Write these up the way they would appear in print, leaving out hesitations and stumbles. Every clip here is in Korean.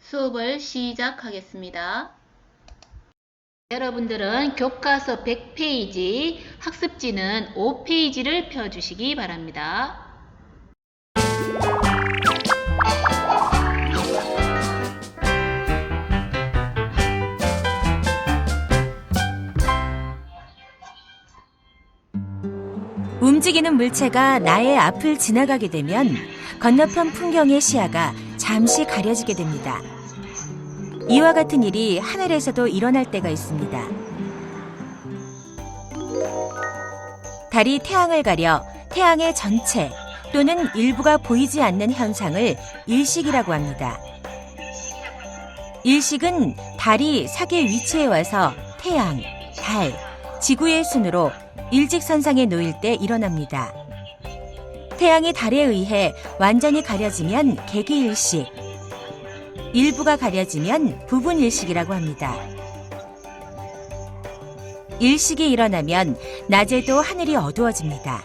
수업을 시작하겠습니다. 여러분들은 교과서 100페이지, 학습지는 5페이지를 펴주시기 바랍니다. 움직이는 물체가 나의 앞을 지나가게 되면 건너편 풍경의 시야가 잠시 가려지게 됩니다. 이와 같은 일이 하늘에서도 일어날 때가 있습니다. 달이 태양을 가려 태양의 전체 또는 일부가 보이지 않는 현상을 일식이라고 합니다. 일식은 달이 사계 위치에 와서 태양, 달, 지구의 순으로 일직선상에 놓일 때 일어납니다. 태양이 달에 의해 완전히 가려지면 개기일식, 일부가 가려지면 부분일식이라고 합니다. 일식이 일어나면 낮에도 하늘이 어두워집니다.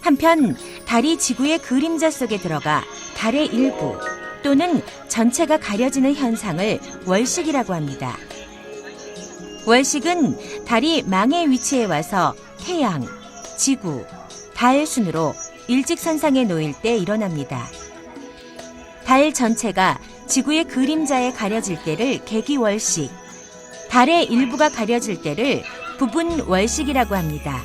한편 달이 지구의 그림자 속에 들어가 달의 일부 또는 전체가 가려지는 현상을 월식이라고 합니다. 월식은 달이 망의 위치에 와서 태양, 지구, 달 순으로 일직선상에 놓일 때 일어납니다. 달 전체가 지구의 그림자에 가려질 때를 개기월식, 달의 일부가 가려질 때를 부분월식이라고 합니다.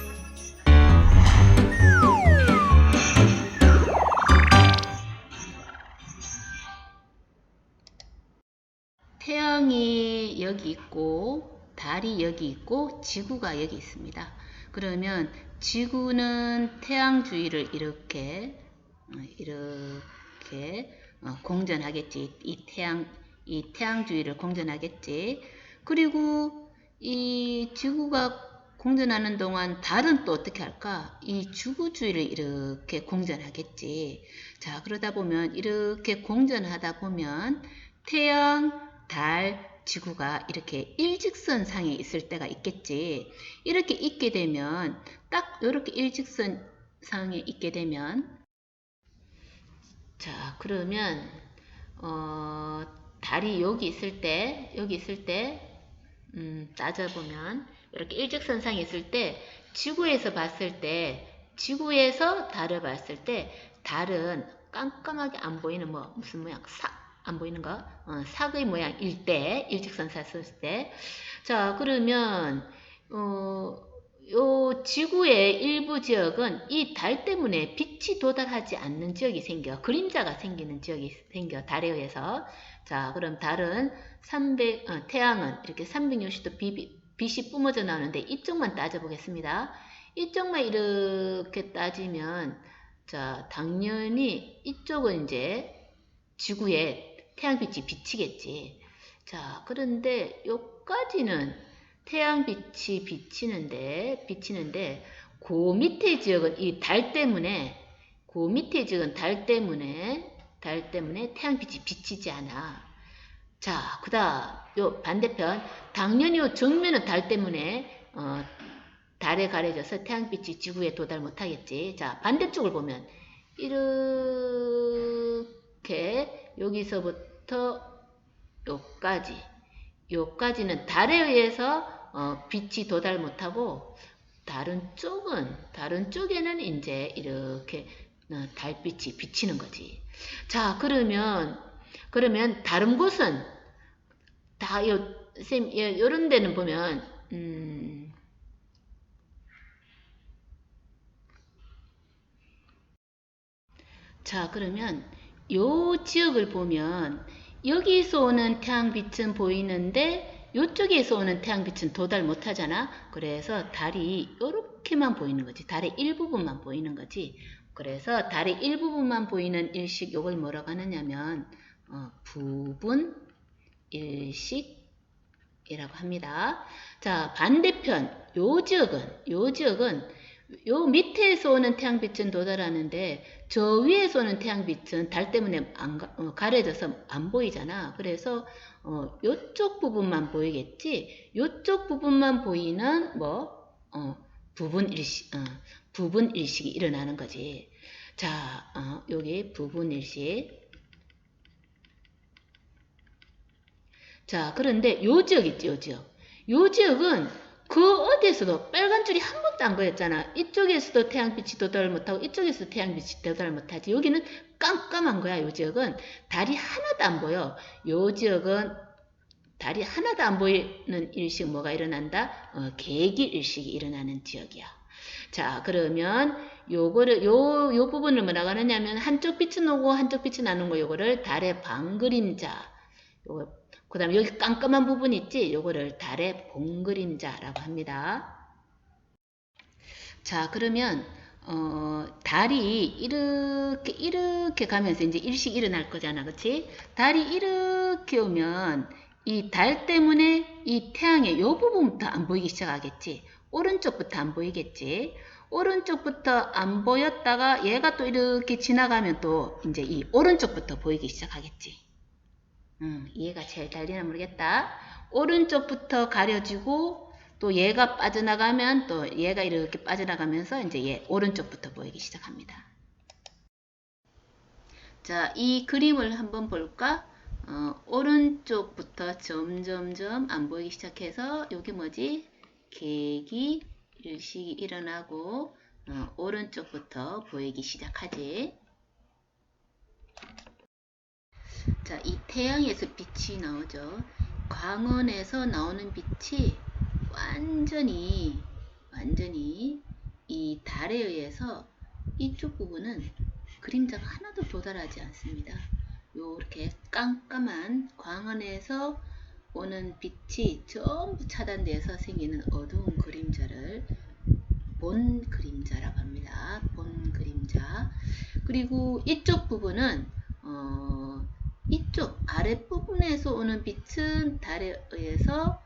태양이 여기 있고 달이 여기 있고 지구가 여기 있습니다. 그러면 지구는 태양 주위를 이렇게 공전하겠지. 이 태양 주위를 공전하겠지. 그리고 이 지구가 공전하는 동안 달은 또 어떻게 할까? 이 지구 주위를 이렇게 공전하겠지. 자, 그러다 보면 이렇게 공전하다 보면 태양, 달, 지구가 이렇게 일직선상에 있을 때가 있겠지. 이렇게 있게 되면 딱 이렇게 일직선상에 있게 되면 자, 그러면 달이 여기 있을 때 따져보면 이렇게 일직선상에 있을 때 지구에서 봤을 때 지구에서 달을 봤을 때 달은 깜깜하게 안 보이는 무슨 모양 안 보이는 거? 삭의 모양일 때, 일직선상 썼을 때. 자, 그러면, 요 지구의 일부 지역은 이 달 때문에 빛이 도달하지 않는 지역이 생겨. 그림자가 생기는 지역이 생겨. 달에 의해서. 자, 그럼 달은 태양은 이렇게 360도 빛이 뿜어져 나오는데 이쪽만 따져보겠습니다. 이쪽만 이렇게 따지면, 자, 당연히 이쪽은 이제 지구에 태양빛이 비치겠지. 자, 그런데 요까지는 태양빛이 비치는데 그 밑에 지역은 이 달 때문에 태양빛이 비치지 않아. 자, 그다음 요 반대편 당연히 요 정면은 달 때문에 달에 가려져서 태양빛이 지구에 도달 못하겠지. 자, 반대쪽을 보면 이렇게 여기서부터 요까지는 달에 의해서 빛이 도달 못하고 다른 쪽에는 이제 이렇게 달빛이 비치는 거지. 자, 그러면 다른 곳은 다 요런 데는 보면 자, 그러면 요 지역을 보면 여기서 오는 태양빛은 보이는데 이쪽에서 오는 태양빛은 도달 못하잖아. 그래서 달이 이렇게만 보이는 거지. 달의 일부분만 보이는 거지. 그래서 달의 일부분만 보이는 일식, 요걸 뭐라고 하느냐면 부분 일식이라고 합니다. 자, 반대편 요 지역은 요 밑에서 오는 태양빛은 도달하는데 저 위에서 오는 태양빛은 달 때문에 가려져서 안 보이잖아. 그래서 요쪽 부분만 보이겠지. 요쪽 부분만 보이는 부분 일식이 일어나는 거지. 자, 여기 부분 일식. 자, 그런데 요 지역 있지, 요 지역. 요 지역은 그 어디에서도 빨간 줄이 한 번도 안 보였잖아. 이쪽에서도 태양빛이 도달 못하고 이쪽에서도 태양빛이 도달 못하지. 여기는 깜깜한 거야, 요 지역은. 달이 하나도 안 보여. 요 지역은 달이 하나도 안 보이는 일식 뭐가 일어난다? 계기 일식이 일어나는 지역이야. 자, 그러면 요거를 요 부분을 뭐라고 하느냐면 한쪽 빛은 오고 한쪽 빛은 안 오고 요거를 달의 반그림자. 요거 그다음에 여기 깜깜한 부분 있지? 요거를 달의 봉그림자라고 합니다. 자, 그러면 달이 이렇게 가면서 이제 일식이 일어날 거잖아. 그치? 달이 이렇게 오면 이 달 때문에 이 태양의 요 부분부터 안 보이기 시작하겠지. 오른쪽부터 안 보이겠지. 오른쪽부터 안 보였다가 얘가 또 이렇게 지나가면 또 이제 이 오른쪽부터 보이기 시작하겠지. 이해가 잘 달리나 모르겠다. 오른쪽부터 가려지고 또 얘가 빠져나가면 또 얘가 이렇게 빠져나가면서 이제 얘 오른쪽부터 보이기 시작합니다. 자, 이 그림을 한번 볼까? 오른쪽부터 점점점 안 보이기 시작해서 여기 뭐지? 계기 일식이 일어나고 오른쪽부터 보이기 시작하지. 자, 이 태양에서 빛이 나오죠. 광원에서 나오는 빛이 완전히 이 달에 의해서 이쪽 부분은 그림자가 하나도 도달하지 않습니다. 요렇게 깜깜한 광원에서 오는 빛이 전부 차단돼서 생기는 어두운 그림자를 본 그림자라고 합니다. 본 그림자. 그리고 이쪽 부분은 이쪽 아랫부분에서 오는 빛은 달에 의해서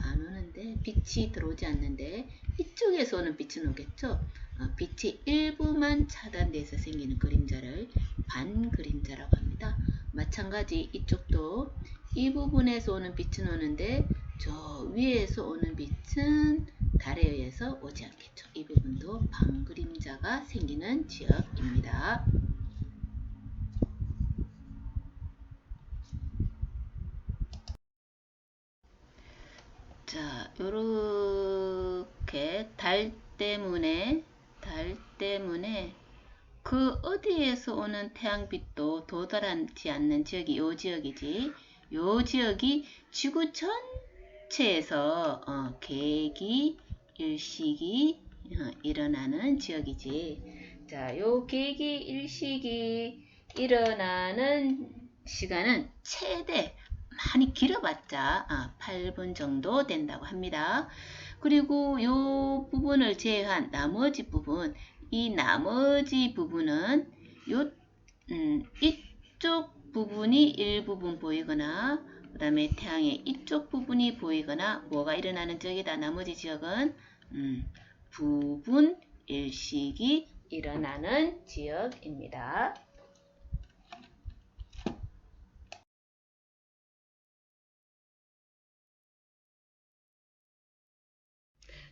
안 오는데 빛이 들어오지 않는데 이쪽에서 오는 빛은 오겠죠. 빛의 일부만 차단돼서 생기는 그림자를 반그림자라고 합니다. 마찬가지 이쪽도 이 부분에서 오는 빛은 오는데 저 위에서 오는 빛은 달에 의해서 오지 않겠죠. 이 부분도 반그림자가 생기는 지역입니다. 자, 요렇게 달 때문에 그 어디에서 오는 태양빛도 도달하지 않는 지역이 요 지역이지. 요 지역이 지구 전체에서 계기 일식이 일어나는 지역이지. 자, 요 계기 일식이 일어나는 시간은 최대 많이 길어봤자 8분 정도 된다고 합니다. 그리고 이 부분을 제외한 나머지 부분, 이 나머지 부분은 이쪽 부분이 일부분 보이거나 그 다음에 태양의 이쪽 부분이 보이거나 뭐가 일어나는 지역이다. 나머지 지역은 부분 일식이 일어나는 지역입니다.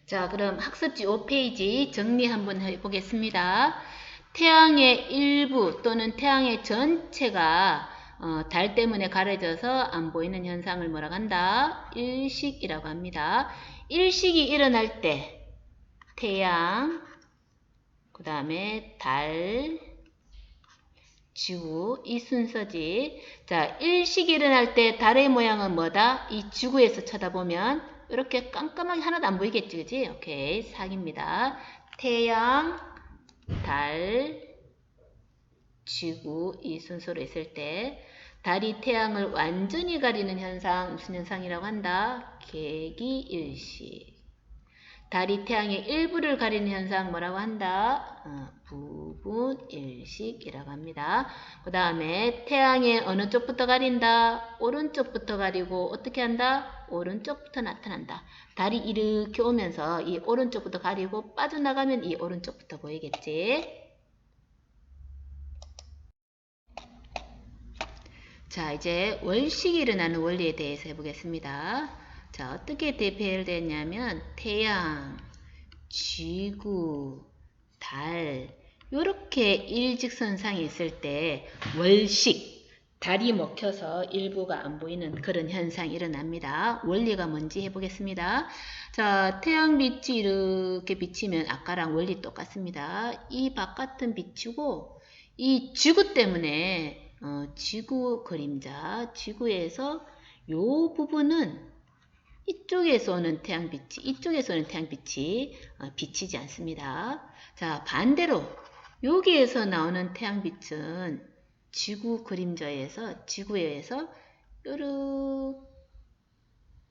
자, 그럼 학습지 5페이지 정리 한번 해보겠습니다. 태양의 일부 또는 태양의 전체가 달 때문에 가려져서 안 보이는 현상을 뭐라고 한다? 일식이라고 합니다. 일식이 일어날 때 태양, 그 다음에 달, 지구 이 순서지. 자, 일식이 일어날 때 달의 모양은 뭐다? 이 지구에서 쳐다보면 이렇게 깜깜하게 하나도 안 보이겠지, 그지? 오케이, 4입니다. 태양, 달, 지구 이 순서로 있을 때 달이 태양을 완전히 가리는 현상 무슨 현상이라고 한다? 계기일식. 달이 태양의 일부를 가리는 현상 뭐라고 한다? 부분일식이라고 합니다. 그 다음에 태양의 어느 쪽부터 가린다? 오른쪽부터 가리고 어떻게 한다? 오른쪽부터 나타난다. 달이 이렇게 오면서 이 오른쪽부터 가리고 빠져나가면 이 오른쪽부터 보이겠지? 자, 이제 월식이 일어나는 원리에 대해서 해보겠습니다. 자, 어떻게 배열되냐면 태양, 지구, 달 요렇게 일직선상이 있을 때 월식, 달이 먹혀서 일부가 안 보이는 그런 현상이 일어납니다. 원리가 뭔지 해보겠습니다. 자, 태양빛이 이렇게 비치면 아까랑 원리 똑같습니다. 이 바깥은 비치고 이 지구 때문에 지구 그림자, 지구에서 요 부분은 이쪽에서 오는 태양빛이, 이쪽에서 오는 태양빛이 비치지 않습니다. 자, 반대로 여기에서 나오는 태양빛은 지구 그림자에서, 지구에서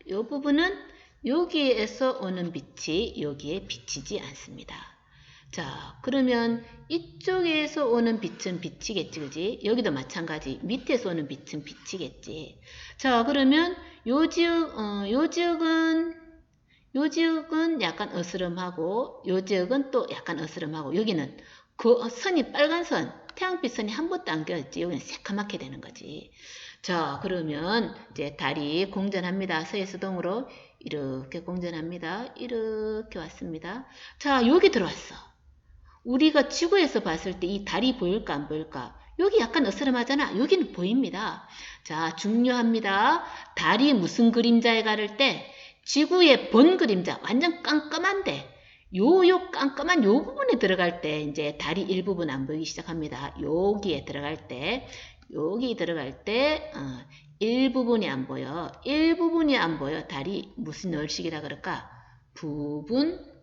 요 부분은 여기에서 오는 빛이 여기에 비치지 않습니다. 자, 그러면 이쪽에서 오는 빛은 비치겠지, 그지? 여기도 마찬가지. 밑에서 오는 빛은 비치겠지. 자, 그러면 요 지역은 약간 어스름하고, 요 지역은 또 약간 어스름하고, 여기는 그 선이 빨간 선, 태양빛 선이 한 번도 안 껴있지. 여기는 새카맣게 되는 거지. 자, 그러면 이제 달이 공전합니다. 서해수동으로 이렇게 공전합니다. 이렇게 왔습니다. 자, 여기 들어왔어. 우리가 지구에서 봤을 때 이 달이 보일까 안 보일까? 여기 약간 어스름하잖아. 여기는 보입니다. 자, 중요합니다. 달이 무슨 그림자에 가를 때 지구의 본 그림자 완전 깜깜한데 요 깜깜한 요 부분에 들어갈 때 이제 달이 일부분 안 보이기 시작합니다. 여기 들어갈 때 일부분이 안 보여. 일부분이 안 보여. 달이 무슨 월식이라 그럴까? 부분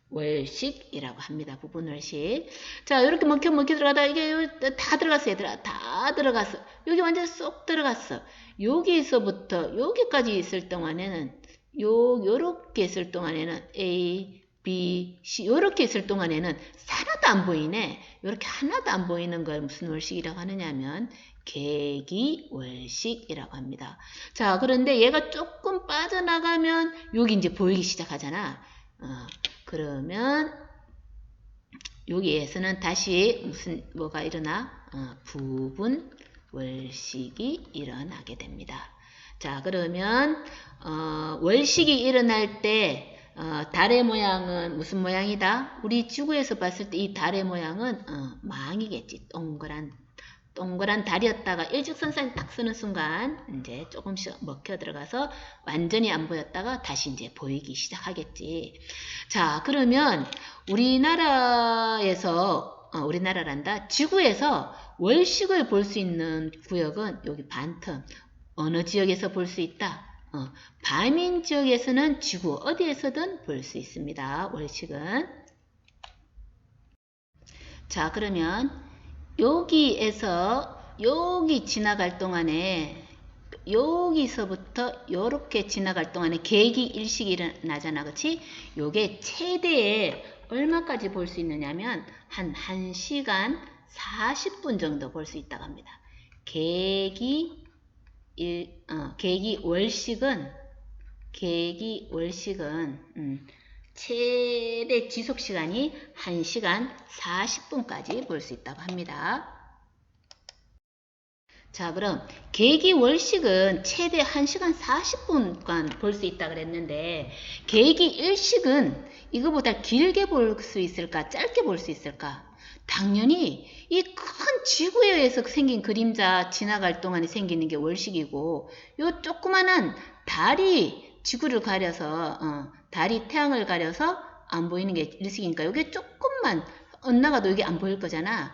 월식이라고 합니다. 부분 월식. 자, 이렇게 먹혀 들어가다 이게 다 들어갔어, 얘들아. 다 들어갔어. 여기 완전 쏙 들어갔어. 여기서부터 여기까지 있을 동안에는 요렇게 있을 동안에는 A, B, C 요렇게 있을 동안에는 하나도 안 보이네. 요렇게 하나도 안 보이는 걸 무슨 월식이라고 하느냐면 계기월식이라고 합니다. 자, 그런데 얘가 조금 빠져나가면 여기 이제 보이기 시작하잖아. 그러면 여기에서는 다시 뭐가 일어나? 부분 월식이 일어나게 됩니다. 자, 그러면 월식이 일어날 때 달의 모양은 무슨 모양이다? 우리 지구에서 봤을 때 이 달의 모양은 망이겠지. 동그란 달이었다가 일직선상에 딱 서는 순간 이제 조금씩 먹혀 들어가서 완전히 안 보였다가 다시 이제 보이기 시작하겠지. 자, 그러면 우리나라란다. 지구에서 월식을 볼 수 있는 구역은 여기 반텀. 어느 지역에서 볼 수 있다? 밤인 지역에서는 지구 어디에서든 볼 수 있습니다. 월식은. 자, 그러면 여기에서 여기 지나갈 동안에 여기서부터 요렇게 지나갈 동안에 계기일식이 일어나잖아. 그치? 요게 최대에 얼마까지 볼 수 있느냐면 한 1시간 40분 정도 볼 수 있다고 합니다. 계기월식은 최대 지속시간이 1시간 40분까지 볼 수 있다고 합니다. 자, 그럼 계기월식은 최대 1시간 40분간 볼 수 있다 그랬는데 계기일식은 이거보다 길게 볼 수 있을까? 짧게 볼 수 있을까? 당연히 이 큰 지구에서 생긴 그림자 지나갈 동안에 생기는 게 월식이고 요 조그만한 달이 지구를 가려서 달이 태양을 가려서 안 보이는 게 일식이니까 이게 조금만 엇나가도 이게 안 보일 거잖아.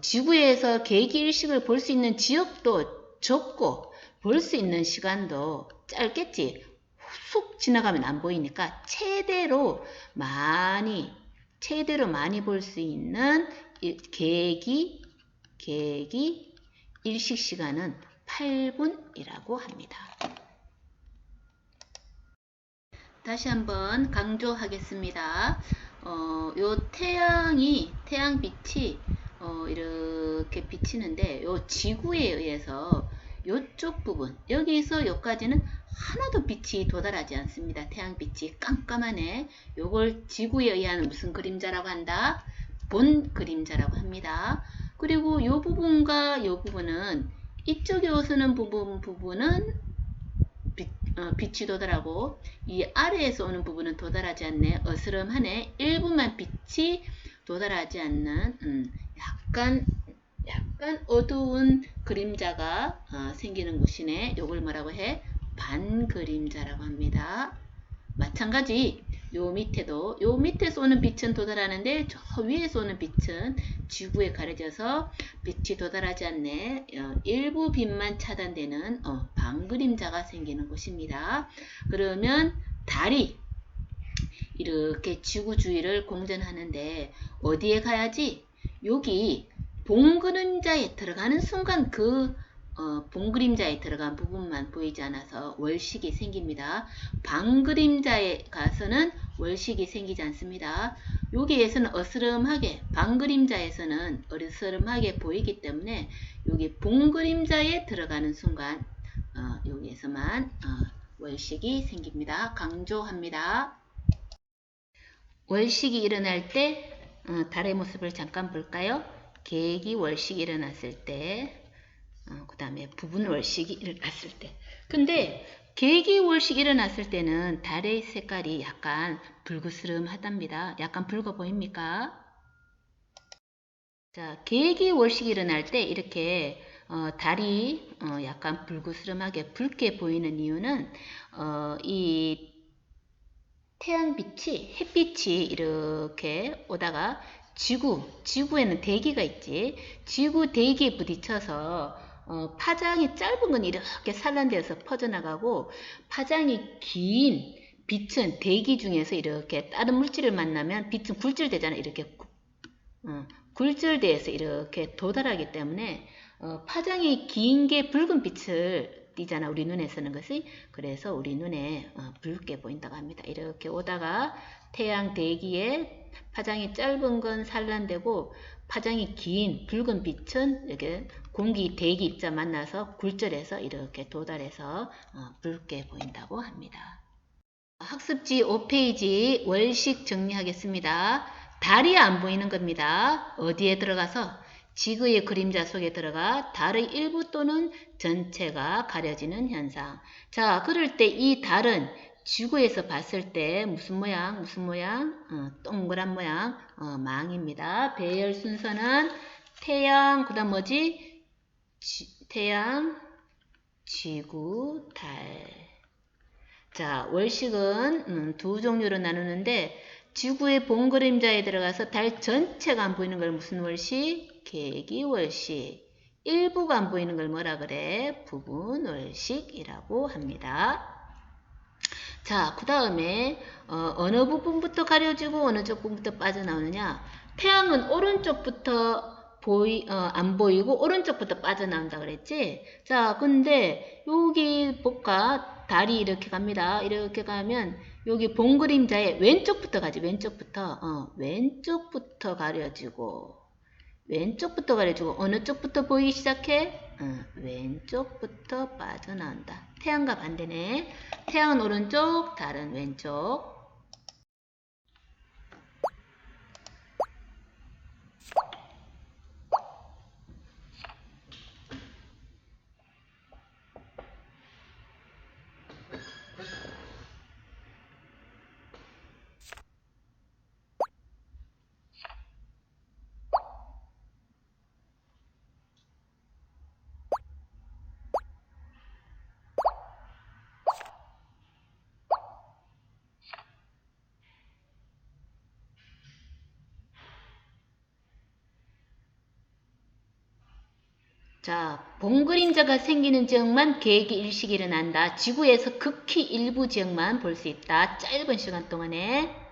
지구에서 계기일식을 볼 수 있는 지역도 적고 볼 수 있는 시간도 짧겠지. 훅 지나가면 안 보이니까 최대로 많이 볼 수 있는 계기일식 시간은 8분이라고 합니다. 다시 한번 강조하겠습니다. 요 태양빛이 이렇게 비치는데 요 지구에 의해서 요쪽 부분 여기서 여기까지는 하나도 빛이 도달하지 않습니다. 태양빛이 깜깜하네. 요걸 지구에 의한 무슨 그림자라고 한다? 본 그림자라고 합니다. 그리고 요 부분과 요 부분은 이쪽에 오서는 부분은 빛이 도달하고 이 아래에서 오는 부분은 도달하지 않네. 어스름하네. 일부만 빛이 도달하지 않는 약간 어두운 그림자가 생기는 곳이네. 요걸 뭐라고 해? 반그림자라고 합니다. 마찬가지 요 밑에도 요 밑에 쏘는 빛은 도달하는데 저 위에 쏘는 빛은 지구에 가려져서 빛이 도달하지 않네. 일부 빛만 차단되는 반그림자가 생기는 곳입니다. 그러면 달이 이렇게 지구 주위를 공전하는데 어디에 가야지? 여기 봉그림자에 들어가는 순간 그 봉그림자에 들어간 부분만 보이지 않아서 월식이 생깁니다. 반그림자에 가서는 월식이 생기지 않습니다. 여기에서는 어스름하게, 반그림자에서는 어스름하게 보이기 때문에 여기 봉그림자에 들어가는 순간 여기에서만 월식이 생깁니다. 강조합니다. 월식이 일어날 때 달의 모습을 잠깐 볼까요? 계기 월식이 일어났을 때, 그 다음에 부분 월식이 일어났을 때. 근데 계기 월식이 일어났을 때는 달의 색깔이 약간 붉으스름하답니다. 약간 붉어 보입니까? 자, 계기 월식이 일어날 때 이렇게 달이 약간 붉으스름하게 붉게 보이는 이유는 이 태양빛이, 햇빛이 이렇게 오다가 지구에는 대기가 있지. 지구 대기에 부딪혀서 파장이 짧은 건 이렇게 산란되어서 퍼져나가고 파장이 긴 빛은 대기 중에서 이렇게 다른 물질을 만나면 빛은 굴절되잖아. 이렇게 굴절돼서 이렇게 도달하기 때문에 파장이 긴 게 붉은 빛을 띄잖아. 우리 눈에 서는 것이. 그래서 우리 눈에 붉게 보인다고 합니다. 이렇게 오다가 태양 대기에 파장이 짧은 건 산란되고 파장이 긴 붉은 빛은 이렇게 공기 대기 입자 만나서 굴절해서 이렇게 도달해서 붉게 보인다고 합니다. 학습지 5페이지 월식 정리하겠습니다. 달이 안 보이는 겁니다. 어디에 들어가서? 지구의 그림자 속에 들어가 달의 일부 또는 전체가 가려지는 현상. 자, 그럴 때 이 달은 지구에서 봤을 때 무슨 모양? 동그란 모양, 망입니다. 배열 순서는 태양, 그 다음 뭐지? 태양, 지구, 달. 자, 월식은 두 종류로 나누는데 지구의 봉그림자에 들어가서 달 전체가 안 보이는 걸 무슨 월식? 계기월식. 일부가 안 보이는 걸 뭐라 그래? 부분월식이라고 합니다. 자, 그 다음에 어느 부분부터 가려지고 어느 쪽부터 빠져나오느냐? 태양은 오른쪽부터 안 보이고 오른쪽부터 빠져나온다 그랬지? 자, 근데 여기 볼까? 달이 이렇게 갑니다. 이렇게 가면 여기 봉그림자에 왼쪽부터 가지. 왼쪽부터 가려지고 어느 쪽부터 보이기 시작해? 왼쪽부터 빠져나온다. 태양과 반대네. 태양은 오른쪽, 달은 왼쪽. 자, 봉그림자가 생기는 지역만 계획이 일식이 일어난다. 지구에서 극히 일부 지역만 볼 수 있다. 짧은 시간 동안에.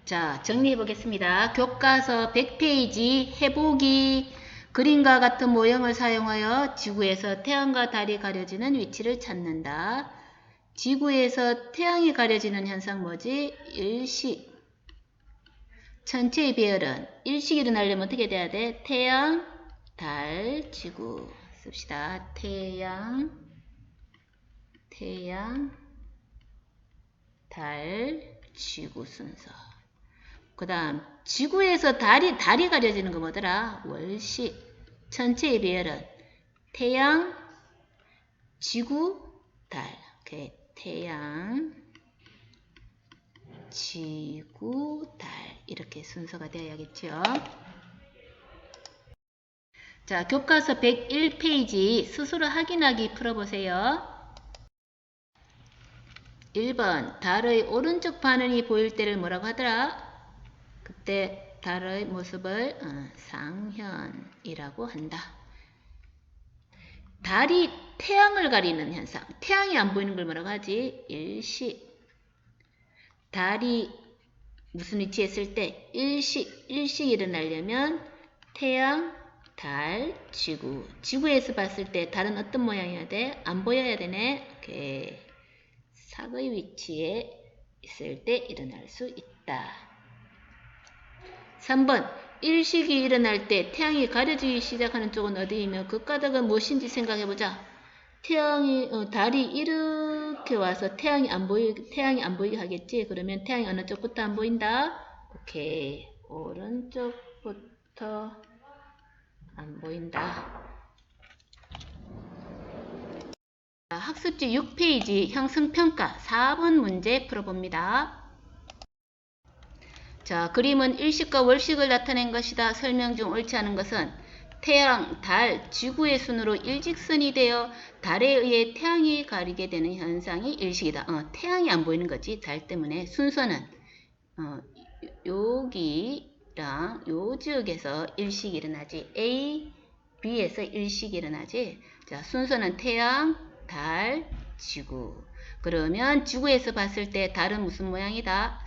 자, 정리해 보겠습니다. 교과서 100페이지 해보기. 그림과 같은 모형을 사용하여 지구에서 태양과 달이 가려지는 위치를 찾는다. 지구에서 태양이 가려지는 현상 뭐지? 일식. 전체의 배열은 일식이 일어나려면 어떻게 돼야 돼? 태양, 달, 지구 씁시다. 태양, 달, 지구 순서. 그 다음 지구에서 달이 가려지는 거 뭐더라? 월식. 전체의 배열은 태양, 지구, 달. 오케이. 태양, 지구, 달. 이렇게 순서가 되어야겠죠. 자, 교과서 101페이지 스스로 확인하기 풀어보세요. 1번 달의 오른쪽 반응이 보일 때를 뭐라고 하더라? 그때 달의 모습을 상현이라고 한다. 달이 태양을 가리는 현상. 태양이 안 보이는 걸 뭐라고 하지? 일식. 달이 무슨 위치에 있을 때? 일식이 일어나려면 태양, 달, 지구. 지구에서 봤을 때 달은 어떤 모양이어야 돼? 안 보여야 되네. 오케이. 사의 위치에 있을 때 일어날 수 있다. 3번 일식이 일어날 때 태양이 가려지기 시작하는 쪽은 어디이며 그 까닭은 무엇인지 생각해보자. 달이 이렇게 와서 태양이 안 보이게 하겠지. 그러면 태양이 어느 쪽부터 안 보인다? 오케이. 오른쪽부터 안 보인다. 학습지 6페이지 형성평가 4번 문제 풀어봅니다. 자, 그림은 일식과 월식을 나타낸 것이다. 설명 중 옳지 않은 것은 태양, 달, 지구의 순으로 일직선이 되어 달에 의해 태양이 가리게 되는 현상이 일식이다. 태양이 안 보이는 거지. 달 때문에. 순서는 여기랑 요 지역에서 일식이 일어나지. A, B에서 일식이 일어나지. 자, 순서는 태양, 달, 지구. 그러면 지구에서 봤을 때 달은 무슨 모양이다?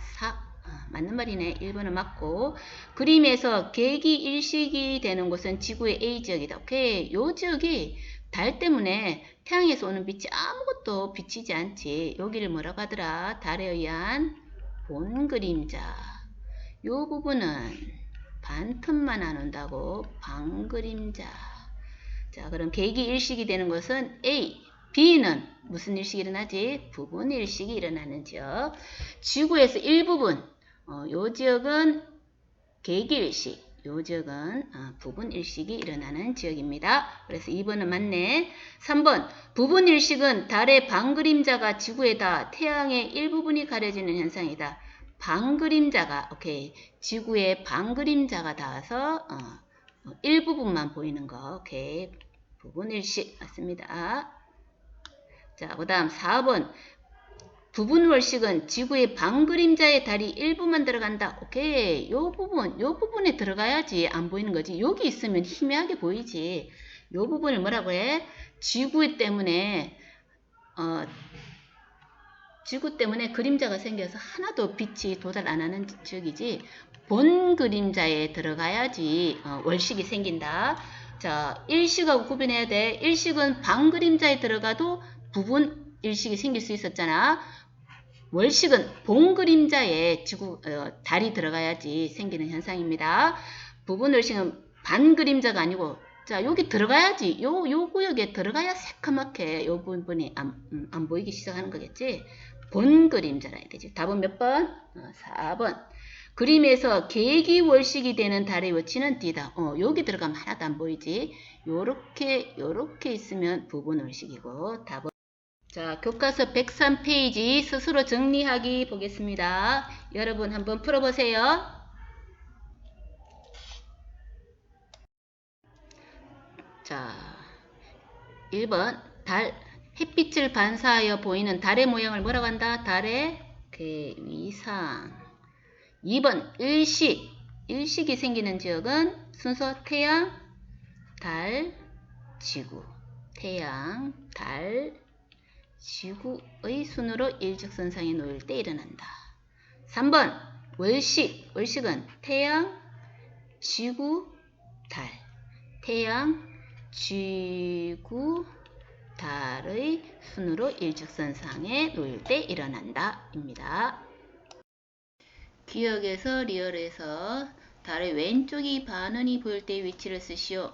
맞는 말이네. 1번은 맞고. 그림에서 계기 일식이 되는 곳은 지구의 A지역이다. 오케이. 요 지역이 달 때문에 태양에서 오는 빛이 아무것도 비치지 않지. 여기를 뭐라고 하더라? 달에 의한 본 그림자. 요 부분은 반틈만 안 온다고 방 그림자. 자, 그럼 계기 일식이 되는 것은 A. B는 무슨 일식이 일어나지? 부분 일식이 일어나는 지역. 지구에서 일부분. 요 지역은 계기 일식. 요 지역은 부분 일식이 일어나는 지역입니다. 그래서 2번은 맞네. 3번. 부분 일식은 달의 반그림자가 지구에다 태양의 일부분이 가려지는 현상이다. 반그림자가 오케이. 지구의 반그림자가 닿아서 일부분만 보이는 거. 오케이. 부분 일식 맞습니다. 자, 그 다음 4번. 부분 월식은 지구의 반그림자의 달이 일부만 들어간다. 오케이. 요 부분에 들어가야지 안 보이는 거지. 여기 있으면 희미하게 보이지. 요 부분을 뭐라고 해? 지구 때문에 그림자가 생겨서 하나도 빛이 도달 안 하는 지역이지. 본 그림자에 들어가야지 월식이 생긴다. 자, 일식하고 구분해야 돼. 일식은 반그림자에 들어가도 부분 일식이 생길 수 있었잖아. 월식은 본 그림자에 달이 들어가야지 생기는 현상입니다. 부분 월식은 반 그림자가 아니고, 자, 여기 들어가야지. 요 구역에 들어가야 새까맣게 요 부분이 안 보이기 시작하는 거겠지. 본 그림자라 해야 되지. 답은 몇 번? 4번. 그림에서 계기 월식이 되는 달의 위치는 D다. 여기 들어가면 하나도 안 보이지. 요렇게 있으면 부분 월식이고, 답은 자, 교과서 103페이지 스스로 정리하기 보겠습니다. 여러분 한번 풀어보세요. 자, 1번 달, 햇빛을 반사하여 보이는 달의 모양을 뭐라고 한다? 달의 위상. 2번 일식이 생기는 지역은 순서 태양, 달, 지구. 태양, 달, 지구의 순으로 일직선상에 놓일 때 일어난다. 3번 월식은 태양, 지구, 달. 태양, 지구, 달의 순으로 일직선상에 놓일 때 일어난다 입니다. 기억에서 리얼에서 달의 왼쪽이 반원이 보일 때 위치를 쓰시오.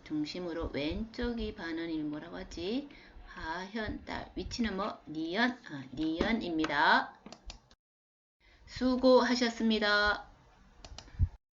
중심으로 왼쪽이 반원이 뭐라고 하지? 하현, 달. 위치는 뭐? 니연입니다. 수고하셨습니다.